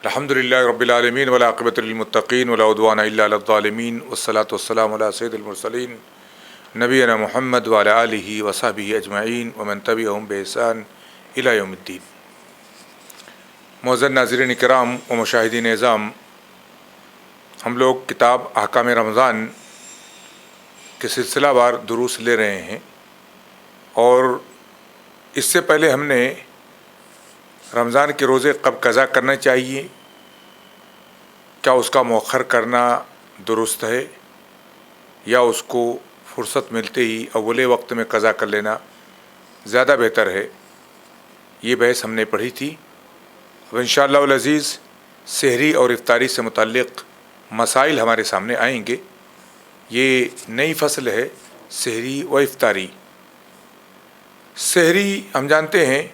الحمد للہ رب العالمین والعاقبۃ للمتقین ولا عدوان الا علی الظالمین والصلاۃ والسلام علی سید المرسلین نبینا محمد وعلی آلہ وصحبہ اجمعین ومن تبعہم بإحسان الی یوم الدین۔ معزز ناظرین کرام و مشاہدین اعظام، ہم لوگ کتاب احکام رمضان کے سلسلہ وار دروس لے رہے ہیں، اور اس سے پہلے ہم نے رمضان کے روزے کب قضا کرنا چاہیے، کیا اس کا مؤخر کرنا درست ہے یا اس کو فرصت ملتے ہی اول وقت میں قضا کر لینا زیادہ بہتر ہے، یہ بحث ہم نے پڑھی تھی۔ اب انشاءاللہ العزیز سحری اور افطاری سے متعلق مسائل ہمارے سامنے آئیں گے۔ یہ نئی فصل ہے سحری و افطاری۔ سحری ہم جانتے ہیں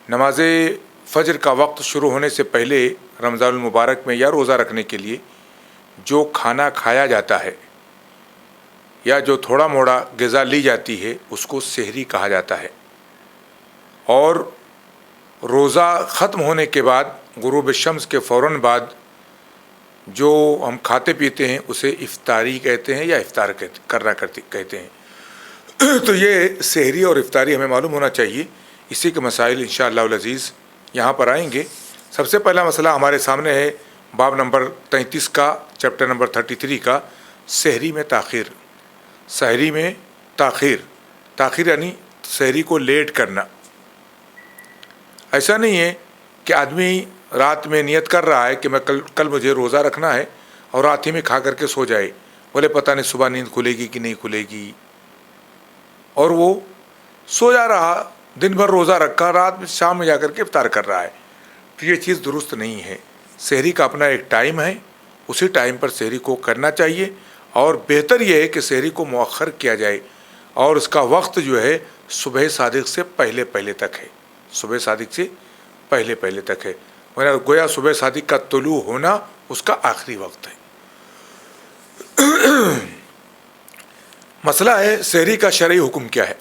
نماز فجر کا وقت شروع ہونے سے پہلے رمضان المبارک میں یا روزہ رکھنے کے لیے جو کھانا کھایا جاتا ہے یا جو تھوڑا موڑا غذا لی جاتی ہے اس کو سحری کہا جاتا ہے، اور روزہ ختم ہونے کے بعد غروب شمس کے فوراً بعد جو ہم کھاتے پیتے ہیں اسے افطاری کہتے ہیں یا افطار کہتے ہیں۔ تو یہ سحری اور افطاری ہمیں معلوم ہونا چاہیے۔ اسی کے مسائل انشاءاللہ العزیز یہاں پر آئیں گے۔ سب سے پہلا مسئلہ ہمارے سامنے ہے باب نمبر 33 کا، چیپٹر نمبر 33 کا، سحری میں تاخیر۔ سحری میں تاخیر یعنی سحری کو لیٹ کرنا۔ ایسا نہیں ہے کہ آدمی رات میں نیت کر رہا ہے کہ میں کل مجھے روزہ رکھنا ہے اور رات ہی میں کھا کر کے سو جائے، بولے پتہ نہیں صبح نیند کھلے گی کہ نہیں کھلے گی، اور وہ سو جا رہا، دن بھر روزہ رکھا، رات میں شام میں جا کر کے افطار کر رہا ہے۔ تو یہ چیز درست نہیں ہے۔ سحری کا اپنا ایک ٹائم ہے، اسی ٹائم پر سحری کو کرنا چاہیے، اور بہتر یہ ہے کہ سحری کو مؤخر کیا جائے، اور اس کا وقت جو ہے صبح صادق سے پہلے تک ہے، صبح صادق سے پہلے تک ہے، گویا صبح صادق کا طلوع ہونا اس کا آخری وقت ہے۔ مسئلہ ہے سحری کا شرعی حکم کیا ہے۔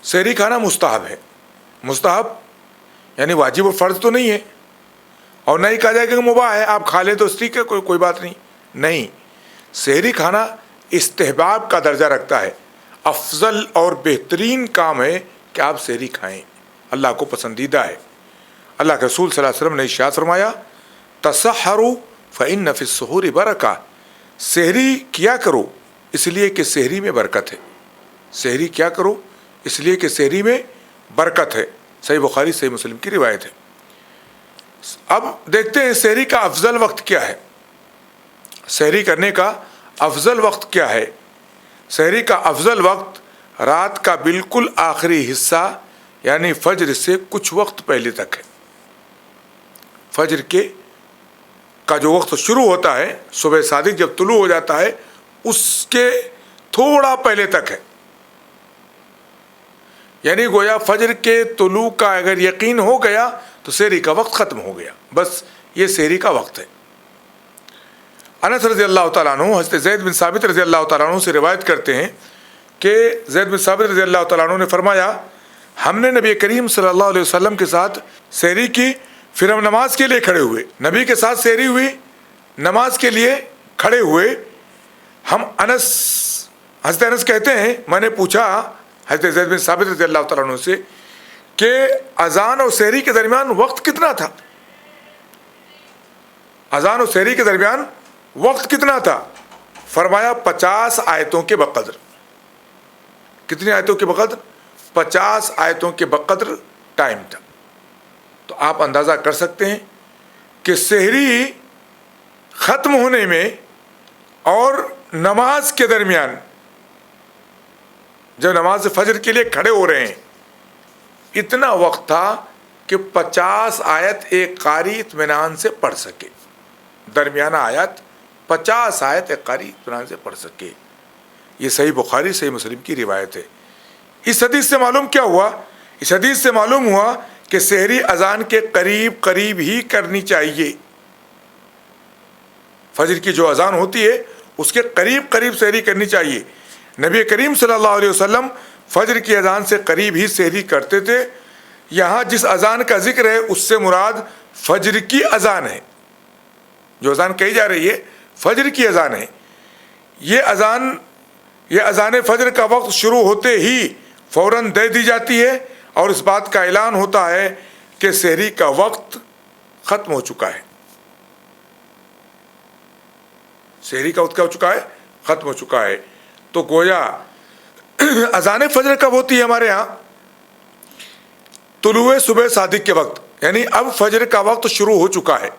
سحری کھانا مستحب ہے۔ مستحب یعنی واجب و فرض تو نہیں ہے، اور نہ ہی کہا جائے کہ مباح ہے، آپ کھا لیں تو ٹھیک ہے، کوئی بات نہیں۔ سحری کھانا استحباب کا درجہ رکھتا ہے، افضل اور بہترین کام ہے کہ آپ سحری کھائیں، اللہ کو پسندیدہ ہے۔ اللہ کے رسول صلی اللہ علیہ وسلم نے ارشاد فرمایا، تسحروا فإن فی السحور برکہ، سحری کیا کرو اس لیے کہ سحری میں برکت ہے۔ سحری کیا کرو اس لیے کہ سحری میں برکت ہے۔ صحیح بخاری صحیح مسلم کی روایت ہے۔ اب دیکھتے ہیں سحری کا افضل وقت کیا ہے، سحری کرنے کا افضل وقت کیا ہے۔ سحری کا افضل وقت رات کا بالکل آخری حصہ یعنی فجر سے کچھ وقت پہلے تک ہے۔ فجر کا جو وقت شروع ہوتا ہے، صبح صادق جب طلوع ہو جاتا ہے اس کے تھوڑا پہلے تک ہے، یعنی گویا فجر کے طلوع کا اگر یقین ہو گیا تو سحری کا وقت ختم ہو گیا، بس یہ سحری کا وقت ہے۔ انس رضی اللہ تعالیٰ عنہ حضرت زید بن ثابت رضی اللہ تعالیٰ عنہ سے روایت کرتے ہیں کہ زید بن ثابت رضی اللہ تعالیٰ عنہ نے فرمایا، ہم نے نبی کریم صلی اللہ علیہ وسلم کے ساتھ سحری کی، پھر ہم نماز کے لیے کھڑے ہوئے، نبی کے ساتھ سحری ہوئی، نماز کے لیے کھڑے ہوئے۔ حضرت انس کہتے ہیں میں نے پوچھا حضرت زید بن ثابت رضی اللہ تعالیٰ عنہ سے کہ اذان اور سحری کے درمیان وقت کتنا تھا؟ اذان اور سحری کے درمیان وقت کتنا تھا؟ فرمایا 50 آیتوں کے بقدر۔ کتنی آیتوں کے بقدر؟ 50 آیتوں کے بقدر ٹائم تھا۔ تو آپ اندازہ کر سکتے ہیں کہ سحری ختم ہونے میں اور نماز کے درمیان، جب نماز فجر کے لیے کھڑے ہو رہے ہیں، اتنا وقت تھا کہ 50 آیت ایک قاری اطمینان سے پڑھ سکے، درمیانہ آیت 50 آیت ایک قاری اطمینان سے پڑھ سکے۔ یہ صحیح بخاری صحیح مسلم کی روایت ہے۔ اس حدیث سے معلوم کیا ہوا؟ اس حدیث سے معلوم ہوا کہ سحری اذان کے قریب ہی کرنی چاہیے۔ فجر کی جو اذان ہوتی ہے اس کے قریب سحری کرنی چاہیے۔ نبی کریم صلی اللہ علیہ وسلم فجر کی اذان سے قریب ہی سحری کرتے تھے۔ یہاں جس اذان کا ذکر ہے اس سے مراد فجر کی اذان ہے، جو اذان کہی جا رہی ہے فجر کی اذان ہے. یہ اذان فجر کا وقت شروع ہوتے ہی فوراً دے دی جاتی ہے اور اس بات کا اعلان ہوتا ہے کہ سحری کا وقت ختم ہو چکا ہے. سحری کا وقت کیا ہو چکا ہے؟ ختم ہو چکا ہے. تو گویا اذان فجر کب ہوتی ہے ہمارے ہاں؟ طلوع صبح صادق کے وقت، یعنی اب فجر کا وقت شروع ہو چکا ہے،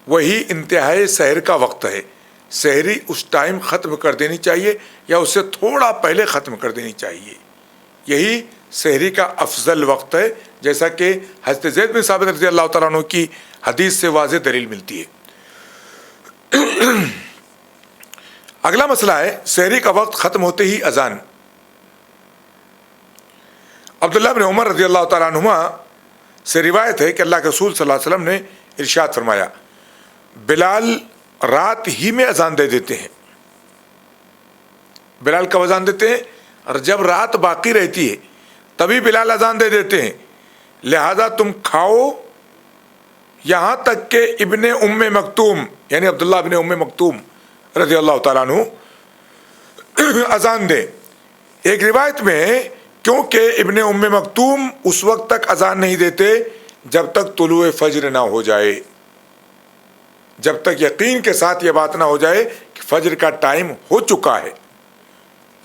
وہی انتہائی سحر کا وقت ہے. سحری اس ٹائم ختم کر دینی چاہیے یا اس سے تھوڑا پہلے ختم کر دینی چاہیے. یہی سحری کا افضل وقت ہے، جیسا کہ حضرت زید بن ثابت رضی اللہ تعالیٰ عنہ کی حدیث سے واضح دلیل ملتی ہے. اگلا مسئلہ ہے سحری کا وقت ختم ہوتے ہی اذان. عبداللہ بن عمر رضی اللہ تعالیٰ عنہما سے روایت ہے کہ اللہ کے رسول صلی اللہ علیہ وسلم نے ارشاد فرمایا، بلال رات ہی میں اذان دے دیتے ہیں. بلال کب اذان دیتے ہیں؟ اور جب رات باقی رہتی ہے تبھی بلال اذان دے دیتے ہیں. لہذا تم کھاؤ یہاں تک کہ ابن ام مکتوم یعنی عبداللہ ابن ام مکتوم رضی اللہ تعالیٰ عنہ اذان دے. ایک روایت میں کیونکہ ابن ام مکتوم اس وقت تک اذان نہیں دیتے جب تک طلوع فجر نہ ہو جائے، جب تک یقین کے ساتھ یہ بات نہ ہو جائے کہ فجر کا ٹائم ہو چکا ہے،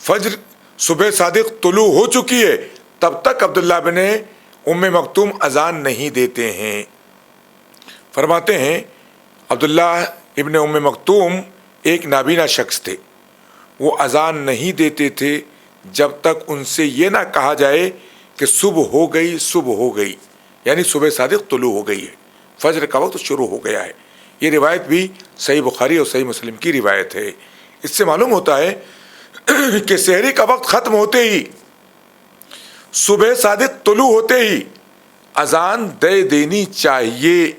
فجر صبح صادق طلوع ہو چکی ہے، تب تک عبداللہ بن ام مکتوم اذان نہیں دیتے ہیں. فرماتے ہیں عبداللہ ابن ام مکتوم ایک نابینا شخص تھے، وہ اذان نہیں دیتے تھے جب تک ان سے یہ نہ کہا جائے کہ صبح ہو گئی، صبح ہو گئی، یعنی صبح صادق طلوع ہو گئی ہے، فجر کا وقت شروع ہو گیا ہے. یہ روایت بھی صحیح بخاری اور صحیح مسلم کی روایت ہے. اس سے معلوم ہوتا ہے کہ سحری کا وقت ختم ہوتے ہی، صبح صادق طلوع ہوتے ہی اذان دے دینی چاہیے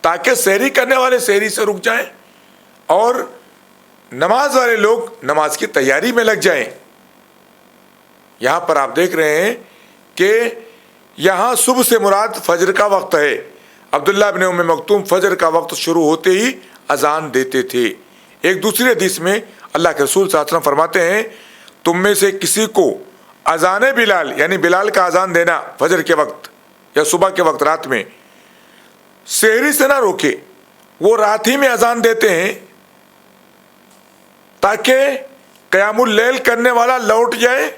تاکہ سحری کرنے والے سحری سے رک جائیں اور نماز والے لوگ نماز کی تیاری میں لگ جائیں. یہاں پر آپ دیکھ رہے ہیں کہ یہاں صبح سے مراد فجر کا وقت ہے. عبداللہ بن ام مکتوم فجر کا وقت شروع ہوتے ہی اذان دیتے تھے. ایک دوسری حدیث میں اللہ کے رسول صلی اللہ علیہ وسلم فرماتے ہیں، تم میں سے کسی کو اذان بلال یعنی بلال کا اذان دینا فجر کے وقت یا صبح کے وقت رات میں سحری سے نہ روکے. وہ رات ہی میں اذان دیتے ہیں تاکہ قیام اللیل کرنے والا لوٹ جائے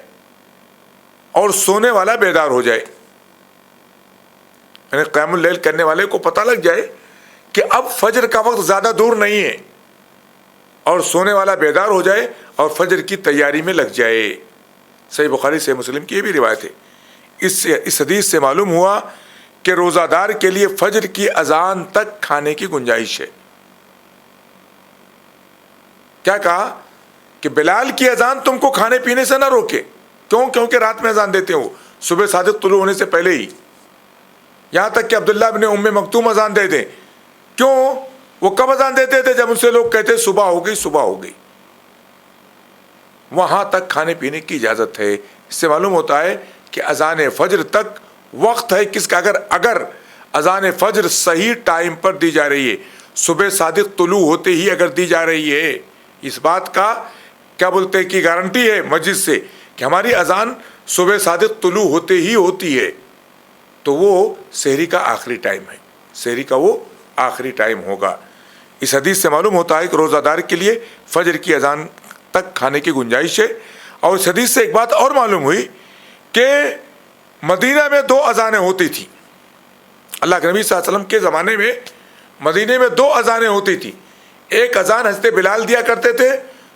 اور سونے والا بیدار ہو جائے. یعنی قیام اللیل کرنے والے کو پتہ لگ جائے کہ اب فجر کا وقت زیادہ دور نہیں ہے اور سونے والا بیدار ہو جائے اور فجر کی تیاری میں لگ جائے. صحیح بخاری صحیح مسلم کی یہ بھی روایت ہے. اس حدیث سے معلوم ہوا کہ روزہ دار کے لیے فجر کی اذان تک کھانے کی گنجائش ہے. کیا کہا کہ بلال کی اذان تم کو کھانے پینے سے نہ روکے. کیوں؟ کیونکہ رات میں اذان دیتے ہو صبح صادق طلوع ہونے سے پہلے ہی. یہاں تک کہ عبداللہ بن ام مکتوم اذان دے دیں. کیوں؟ وہ کب اذان دیتے تھے؟ جب ان سے لوگ کہتے صبح ہو گئی، صبح ہو گئی. وہاں تک کھانے پینے کی اجازت ہے. اس سے معلوم ہوتا ہے کہ اذان فجر تک وقت ہے کس کا. اگر اذان فجر صحیح ٹائم پر دی جا رہی ہے، صبح صادق طلوع ہوتے ہی اگر دی جا رہی ہے، اس بات کا کیا بولتے ہیں کہ گارنٹی ہے مسجد سے کہ ہماری اذان صبح صادق طلوع ہوتے ہی ہوتی ہے، تو وہ سحری کا آخری ٹائم ہے، سحری کا وہ آخری ٹائم ہوگا. اس حدیث سے معلوم ہوتا ہے کہ روزہ دار کے لیے فجر کی اذان تک کھانے کی گنجائش ہے. اور اس حدیث سے ایک بات اور معلوم ہوئی کہ مدینہ میں 2 اذانیں ہوتی تھیں. اللہ کے نبی صلی اللہ علیہ وسلم کے زمانے میں مدینے میں 2 اذانیں ہوتی تھیں. ایک اذان حضرت بلال دیا کرتے تھے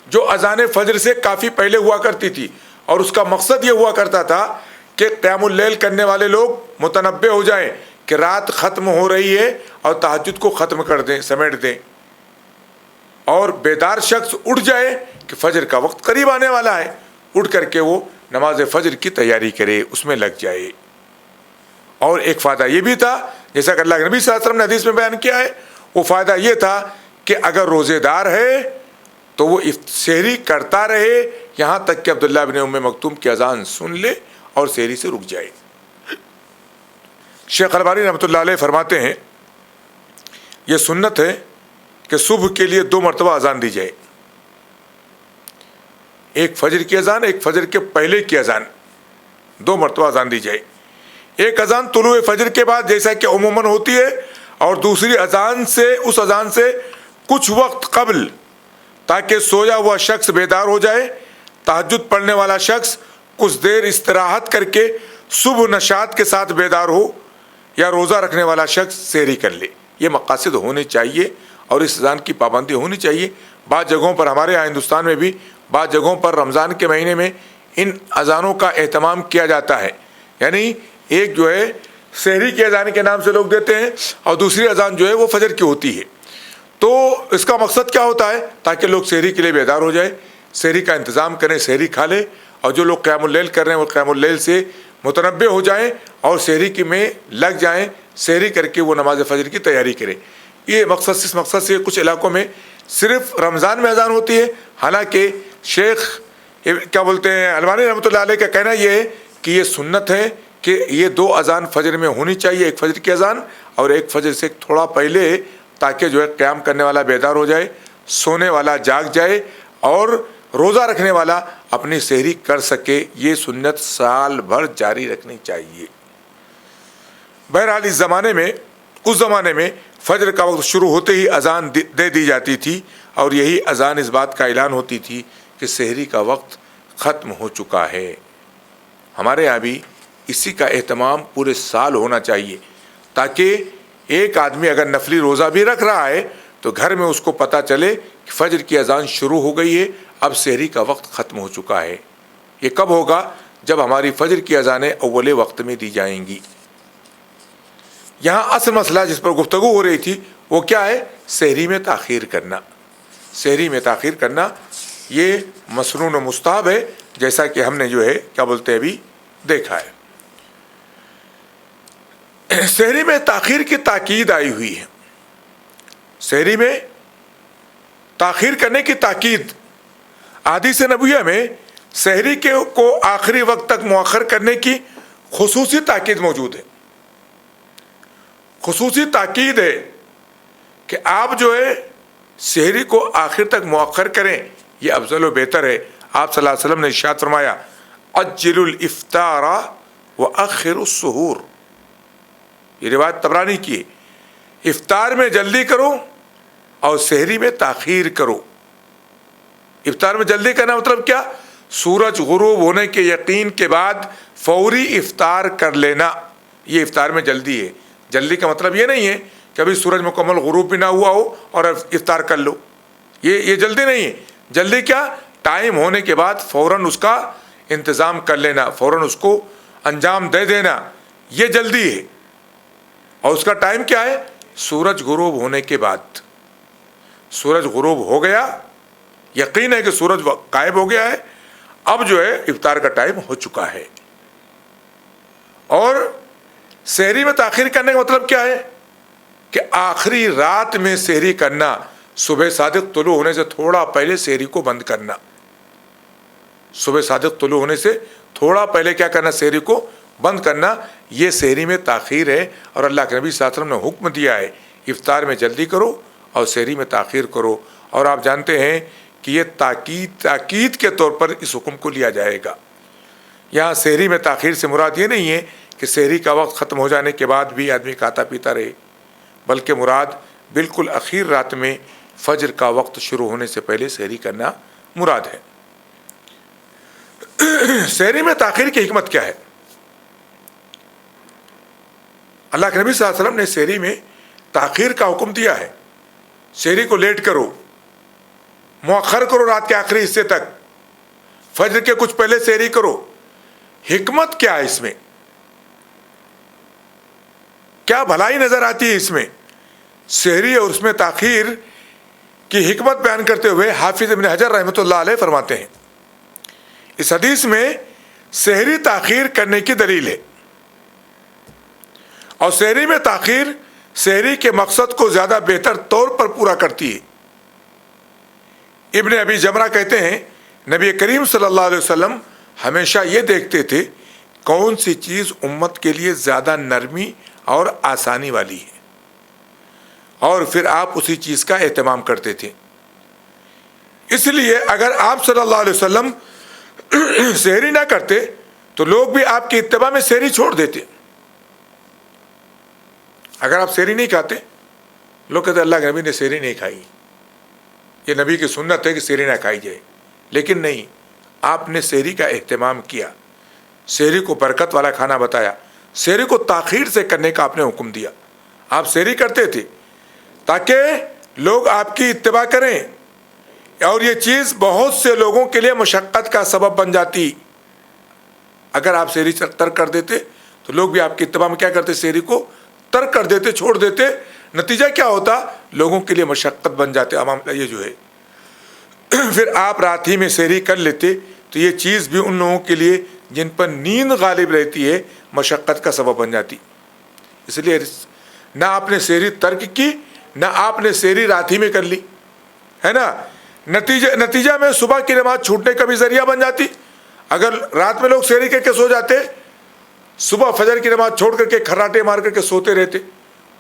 جو اذان فجر سے کافی پہلے ہوا کرتی تھی، اور اس کا مقصد یہ ہوا کرتا تھا کہ قیام اللیل کرنے والے لوگ متنبہ ہو جائیں کہ رات ختم ہو رہی ہے اور تہجد کو ختم کر دیں، سمیٹ دیں، اور بیدار شخص اٹھ جائے کہ فجر کا وقت قریب آنے والا ہے، اٹھ کر کے وہ نماز فجر کی تیاری کرے، اس میں لگ جائے. اور ایک فائدہ یہ بھی تھا، جیسا کہ اللہ کے نبی صلی اللہ علیہ وسلم نے حدیث میں بیان کیا ہے، وہ فائدہ یہ تھا کہ اگر روزے دار ہے تو وہ سحری کرتا رہے یہاں تک کہ عبداللہ بن ام مکتوم کی اذان سن لے اور سحری سے رک جائے. شیخ البانی رحمۃ اللہ علیہ فرماتے ہیں یہ سنت ہے کہ صبح کے لیے 2 مرتبہ اذان دی جائے، ایک فجر کی اذان، ایک فجر کے پہلے کی اذان، 2 مرتبہ اذان دی جائے۔ ایک اذان طلوع فجر کے بعد جیسا کہ عموماً ہوتی ہے، اور دوسری اذان سے، اس اذان سے کچھ وقت قبل، تاکہ سویا ہوا شخص بیدار ہو جائے۔ تہجد پڑھنے والا شخص کچھ دیر استراحت کر کے صبح نشاط کے ساتھ بیدار ہو، یا روزہ رکھنے والا شخص سحری کر لے۔ یہ مقاصد ہونے چاہیے اور اس اذان کی پابندی ہونی چاہیے۔ بعض جگہوں پر، ہمارے یہاں ہندوستان میں بھی بعض جگہوں پر رمضان کے مہینے میں ان اذانوں کا اہتمام کیا جاتا ہے، یعنی ایک جو ہے سحری کی اذان کے نام سے لوگ دیتے ہیں، اور دوسری اذان جو ہے وہ فجر کی ہوتی ہے۔ تو اس کا مقصد کیا ہوتا ہے؟ تاکہ لوگ سحری کے لیے بیدار ہو جائے، سحری کا انتظام کریں، سحری کھا لیں، اور جو لوگ قیام اللیل کر رہے ہیں وہ قیام اللیل سے متنبہ ہو جائیں اور سحری کی میں لگ جائیں، سحری کر کے وہ نماز فجر کی تیاری کریں۔ یہ مقصد، اس مقصد سے کچھ علاقوں میں صرف رمضان میں اذان ہوتی ہے، حالانکہ شیخ کیا بولتے ہیں البانی رحمۃ اللہ علیہ کا کہنا یہ ہے کہ یہ سنت ہے کہ یہ 2 اذان فجر میں ہونی چاہیے، ایک فجر کی اذان اور ایک فجر سے تھوڑا پہلے، تاکہ جو ہے قیام کرنے والا بیدار ہو جائے، سونے والا جاگ جائے، اور روزہ رکھنے والا اپنی سحری کر سکے۔ یہ سنت سال بھر جاری رکھنی چاہیے۔ بہرحال اس زمانے میں فجر کا وقت شروع ہوتے ہی اذان دے دی جاتی تھی، اور یہی اذان اس بات کا اعلان ہوتی تھی کہ سحری کا وقت ختم ہو چکا ہے۔ ہمارے یہاں بھی اسی کا اہتمام پورے سال ہونا چاہیے، تاکہ ایک آدمی اگر نفلی روزہ بھی رکھ رہا ہے تو گھر میں اس کو پتہ چلے کہ فجر کی اذان شروع ہو گئی ہے، اب سحری کا وقت ختم ہو چکا ہے۔ یہ کب ہوگا؟ جب ہماری فجر کی اذانیں اول وقت میں دی جائیں گی۔ یہاں اصل مسئلہ جس پر گفتگو ہو رہی تھی وہ کیا ہے؟ سحری میں تاخیر کرنا۔ سحری میں تاخیر کرنا یہ مسنون و مستحب ہے، جیسا کہ ہم نے جو ہے کیا بولتے ہیں ابھی دیکھا ہے۔ سحری میں تاخیر کی تاکید آئی ہوئی ہے، سحری میں تاخیر کرنے کی تاکید۔ احادیث نبویہ میں سحری کو آخری وقت تک مؤخر کرنے کی خصوصی تاکید موجود ہے، خصوصی تاکید ہے کہ آپ جو ہے سحری کو آخر تک مؤخر کریں، یہ افضل و بہتر ہے۔ آپ صلی اللہ علیہ وسلم نے ارشاد فرمایا عجل الافطار واخر السحور، یہ روایت طبرانی کی ہے۔ افطار میں جلدی کرو اور سحری میں تاخیر کرو۔ افطار میں جلدی کرنا مطلب کیا؟ سورج غروب ہونے کے یقین کے بعد فوری افطار کر لینا، یہ افطار میں جلدی ہے۔ جلدی کا مطلب یہ نہیں ہے کہ ابھی سورج مکمل غروب بھی نہ ہوا ہو اور افطار کر لو، یہ جلدی نہیں ہے۔ جلدی کیا؟ ٹائم ہونے کے بعد فوراً اس کا انتظام کر لینا، فوراً اس کو انجام دے دینا، یہ جلدی ہے۔ اور اس کا ٹائم کیا ہے؟ سورج غروب ہونے کے بعد۔ سورج غروب ہو گیا، یقین ہے کہ سورج غائب ہو گیا ہے، اب جو ہے افطار کا ٹائم ہو چکا ہے۔ اور سحری میں تاخیر کرنے کا مطلب کیا ہے؟ کہ آخری رات میں سحری کرنا، صبح صادق طلوع ہونے سے تھوڑا پہلے سحری کو بند کرنا۔ صبح صادق طلوع ہونے سے تھوڑا پہلے کیا کرنا؟ سحری کو بند کرنا، یہ سحری میں تاخیر ہے۔ اور اللہ کے نبی صلی اللہ علیہ وسلم نے حکم دیا ہے افطار میں جلدی کرو اور سحری میں تاخیر کرو۔ اور آپ جانتے ہیں کہ یہ تاکید کے طور پر اس حکم کو لیا جائے گا۔ یہاں سحری میں تاخیر سے مراد یہ نہیں ہے کہ سحری کا وقت ختم ہو جانے کے بعد بھی آدمی کھاتا پیتا رہے، بلکہ مراد بالکل اخیر رات میں فجر کا وقت شروع ہونے سے پہلے سحری کرنا مراد ہے۔ سحری میں تاخیر کی حکمت کیا ہے؟ اللہ کے نبی صلی اللہ علیہ وسلم نے سحری میں تاخیر کا حکم دیا ہے۔ سحری کو لیٹ کرو، مؤخر کرو رات کے آخری حصے تک، فجر کے کچھ پہلے سحری کرو۔ حکمت کیا ہے اس میں؟ کیا بھلائی نظر آتی ہے اس میں؟ سحری اور اس میں تاخیر کی حکمت بیان کرتے ہوئے حافظ ابن حجر رحمۃ اللہ علیہ فرماتے ہیں، اس حدیث میں سحری تاخیر کرنے کی دلیل ہے، اور سحری میں تاخیر سحری کے مقصد کو زیادہ بہتر طور پر پورا کرتی ہے۔ ابن ابی جمرہ کہتے ہیں نبی کریم صلی اللہ علیہ وسلم ہمیشہ یہ دیکھتے تھے کون سی چیز امت کے لیے زیادہ نرمی اور آسانی والی ہے، اور پھر آپ اسی چیز کا اہتمام کرتے تھے۔ اس لیے اگر آپ صلی اللہ علیہ وسلم سحری نہ کرتے تو لوگ بھی آپ کی اتباع میں سحری چھوڑ دیتے۔ اگر آپ سحری نہیں کھاتے، لوگ کہتے اللہ کے نبی نے سحری نہیں کھائی، یہ نبی کی سنت ہے کہ سحری نہ کھائی جائے، لیکن نہیں، آپ نے سحری کا اہتمام کیا، سحری کو برکت والا کھانا بتایا، سحری کو تاخیر سے کرنے کا آپ نے حکم دیا۔ آپ سحری کرتے تھے تاکہ لوگ آپ کی اتباع کریں، اور یہ چیز بہت سے لوگوں کے لیے مشقت کا سبب بن جاتی۔ اگر آپ سحری ترک کر دیتے تو لوگ بھی آپ کی اتباع میں کیا کرتے، سحری کو ترک کر دیتے، چھوڑ دیتے۔ نتیجہ کیا ہوتا، لوگوں کے لیے مشقت بن جاتے عوام، یہ جو ہے پھر آپ رات ہی میں سحری کر لیتے تو یہ چیز بھی ان لوگوں کے لیے جن پر نیند غالب رہتی ہے مشقت کا سبب بن جاتی۔ اس لیے نہ آپ نے سحری ترک کی، نہ آپ نے سحری رات ہی میں کر لی، ہے نا۔ نتیجہ میں صبح کی نماز چھوٹنے کا بھی ذریعہ بن جاتی۔ اگر رات میں لوگ سحری کر کے سو جاتے، صبح فجر کی نماز چھوڑ کر کے کھراٹے مار کر کے سوتے رہتے،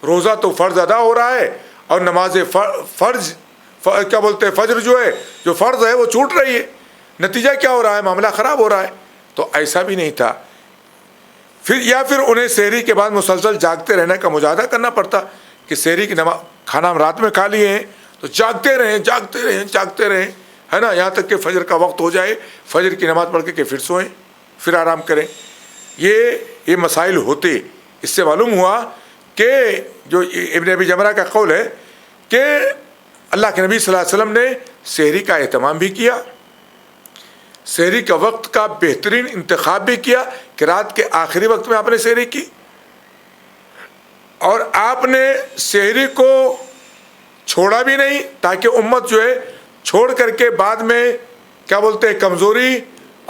روزہ تو فرض ادا ہو رہا ہے اور نماز فرض کیا بولتے ہیں فجر جو ہے، جو فرض ہے وہ چھوٹ رہی ہے، نتیجہ کیا ہو رہا ہے، معاملہ خراب ہو رہا ہے۔ تو ایسا بھی نہیں تھا۔ پھر انہیں سحری کے بعد مسلسل جاگتے رہنے کا مجاہدہ کرنا پڑتا کہ سحری کی نماز کھانا ہم رات میں کھا لیے ہیں تو جاگتے رہیں، ہے نا، یہاں تک کہ فجر کا وقت ہو جائے، فجر کی نماز پڑھ کے پھر سوئیں، پھر آرام کریں۔ یہ مسائل ہوتے۔ اس سے معلوم ہوا کہ جو ابن ابی جمرہ کا قول ہے کہ اللہ کے نبی صلی اللہ علیہ وسلم نے سحری کا اہتمام بھی کیا، سحری کا وقت کا بہترین انتخاب بھی کیا کہ رات کے آخری وقت میں آپ نے سحری کی، اور آپ نے سحری کو چھوڑا بھی نہیں تاکہ امت جو ہے چھوڑ کر کے بعد میں کیا بولتے ہیں کمزوری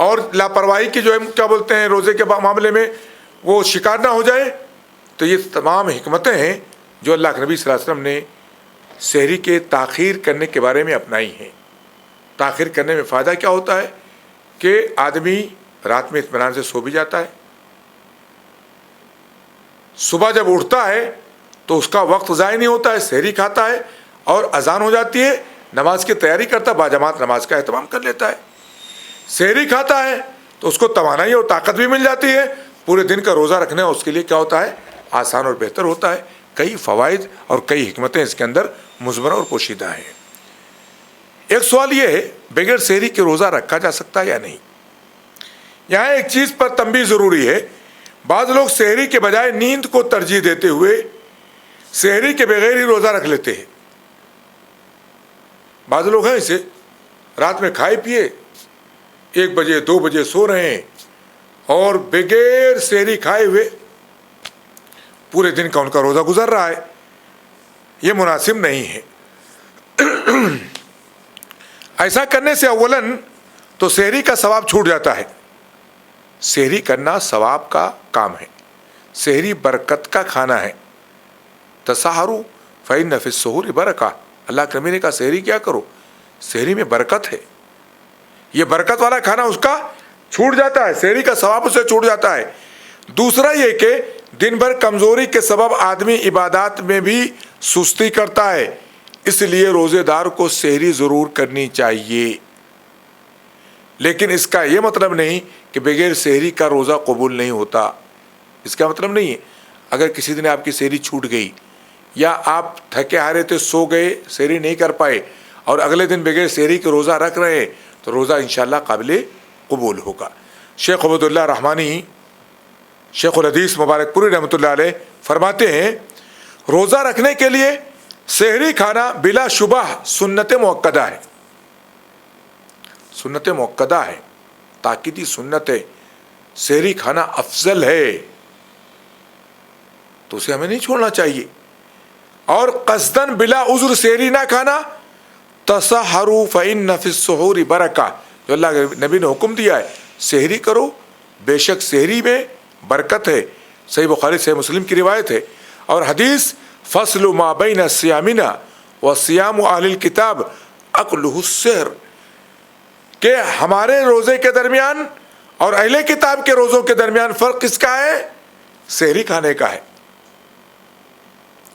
اور لاپرواہی کی جو ہے کیا بولتے ہیں روزے کے معاملے میں وہ شکار نہ ہو جائے۔ تو یہ تمام حکمتیں ہیں جو اللہ کے نبی صلی اللہ علیہ وسلم نے سحری کے تاخیر کرنے کے بارے میں اپنائی ہیں۔ تاخیر کرنے میں فائدہ کیا ہوتا ہے کہ آدمی رات میں اطمینان سے سو بھی جاتا ہے، صبح جب اٹھتا ہے تو اس کا وقت ضائع نہیں ہوتا ہے، سحری کھاتا ہے اور اذان ہو جاتی ہے، نماز کی تیاری کرتا ہے، باجماعت نماز کا اہتمام کر لیتا ہے۔ سحری کھاتا ہے تو اس کو توانائی اور طاقت بھی مل جاتی ہے، پورے دن کا روزہ رکھنا اس کے لیے کیا ہوتا ہے، آسان اور بہتر ہوتا ہے۔ کئی فوائد اور کئی حکمتیں اس کے اندر مضمر اور پوشیدہ ہیں۔ ایک سوال یہ ہے، بغیر سحری کے روزہ رکھا جا سکتا ہے یا نہیں؟ یہاں ایک چیز پر تنبیہ ضروری ہے۔ بعض لوگ سحری کے بجائے نیند کو ترجیح دیتے ہوئے سحری کے بغیر ہی روزہ رکھ لیتے ہیں۔ بعض لوگ ہیں اسے رات میں کھائے پیے 1 بجے 2 بجے سو رہے ہیں اور بغیر سحری کھائے ہوئے پورے دن کا ان کا روزہ گزر رہا ہے۔ یہ مناسب نہیں ہے۔ ایسا کرنے سے اولاً تو سحری کا ثواب چھوٹ جاتا ہے۔ سحری کرنا ثواب کا کام ہے، سحری برکت کا کھانا ہے۔ تسحروا فإن فی السحور برکہ، اللہ کے نبی نے کہا سحری کیا کرو، سحری میں برکت ہے۔ یہ برکت والا کھانا اس کا چھوٹ جاتا ہے، سحری کا ثواب اسے چھوٹ جاتا ہے۔ دوسرا یہ کہ دن بھر کمزوری کے سبب آدمی عبادات میں بھی سستی کرتا ہے، اس لیے روزے دار کو سحری ضرور کرنی چاہیے۔ لیکن اس کا یہ مطلب نہیں کہ بغیر سحری کا روزہ قبول نہیں ہوتا، اس کا مطلب نہیں ہے۔ اگر کسی دن آپ کی سحری چھوٹ گئی یا آپ تھکے ہارے تھے، سو گئے، سحری نہیں کر پائے اور اگلے دن بغیر سحری کے روزہ رکھ رہے ہیں تو روزہ انشاءاللہ قابل قبول ہوگا۔ شیخ عبداللہ رحمانی، شیخ الحدیث مبارک پوری رحمۃ اللہ علیہ فرماتے ہیں روزہ رکھنے کے لیے سحری کھانا بلا شبہ سنت مؤکدہ ہے، سنت مؤکدہ ہے، تاکیدی سنت ہے۔ سحری کھانا افضل ہے تو اسے ہمیں نہیں چھوڑنا چاہیے۔ اور قصداً بلا عذر سحری نہ کھانا، تسحروا فإن فی السحور برکہ، جو اللہ کے نبی نے حکم دیا ہے سحری کرو، بے شک سحری میں برکت ہے۔ صحیح بخاری صحیح مسلم کی روایت ہے۔ اور حدیث فصل ما بین صیامنا وصیام اہل الکتاب اکلہ السحر، کہ ہمارے روزے کے درمیان اور اہل کتاب کے روزوں کے درمیان فرق کس کا ہے؟ سحری کھانے کا ہے۔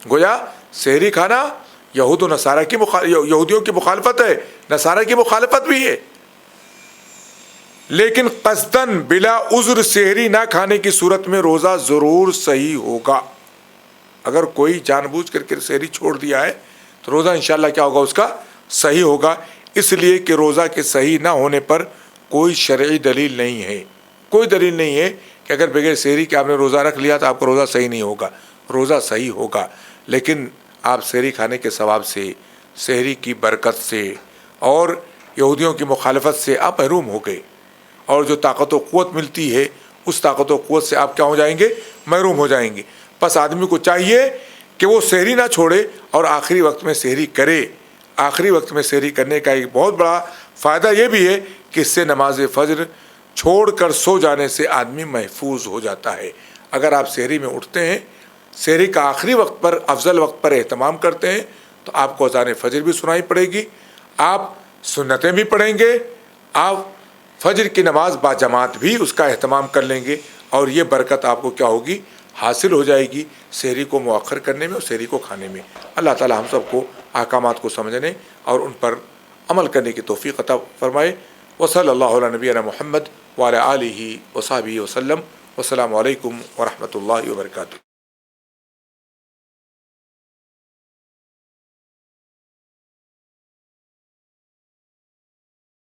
گویا سحری کھانا یہود و نصارہ کی یہودیوں کی مخالفت ہے، نصارہ کی مخالفت بھی ہے، لیکن قصداً بلا عذر سحری نہ کھانے کی صورت میں روزہ ضرور صحیح ہوگا۔ اگر کوئی جان بوجھ کر کے سحری چھوڑ دیا ہے تو روزہ انشاءاللہ کیا ہوگا؟ اس کا صحیح ہوگا، اس لیے کہ روزہ کے صحیح نہ ہونے پر کوئی شرعی دلیل نہیں ہے، کوئی دلیل نہیں ہے کہ اگر بغیر سحری کے آپ نے روزہ رکھ لیا تو آپ کا روزہ صحیح نہیں ہوگا، روزہ صحیح ہوگا، لیکن آپ سحری کھانے کے ثواب سے، سحری کی برکت سے اور یہودیوں کی مخالفت سے آپ محروم ہو گئے، اور جو طاقت و قوت ملتی ہے اس طاقت و قوت سے آپ کیا ہو جائیں گے؟ محروم ہو جائیں گے۔ پس آدمی کو چاہیے کہ وہ سحری نہ چھوڑے اور آخری وقت میں سحری کرے۔ آخری وقت میں سحری کرنے کا ایک بہت بڑا فائدہ یہ بھی ہے کہ اس سے نماز فجر چھوڑ کر سو جانے سے آدمی محفوظ ہو جاتا ہے۔ اگر آپ سحری میں اٹھتے ہیں، سحری کا آخری وقت پر، افضل وقت پر اہتمام کرتے ہیں تو آپ کو اذان فجر بھی سنائی پڑے گی، آپ سنتیں بھی پڑھیں گے، آپ فجر کی نماز با جماعت بھی اس کا اہتمام کر لیں گے، اور یہ برکت آپ کو کیا ہوگی؟ حاصل ہو جائے گی سحری کو مؤخر کرنے میں اور سحری کو کھانے میں۔ اللہ تعالی ہم سب کو احکامات کو سمجھنے اور ان پر عمل کرنے کی توفیق عطا فرمائے۔ وصلی اللہ علی نبینا محمد وعلی آلہ وصحبہ وسلم۔ والسلام علیکم ورحمۃ اللہ وبرکاتہ۔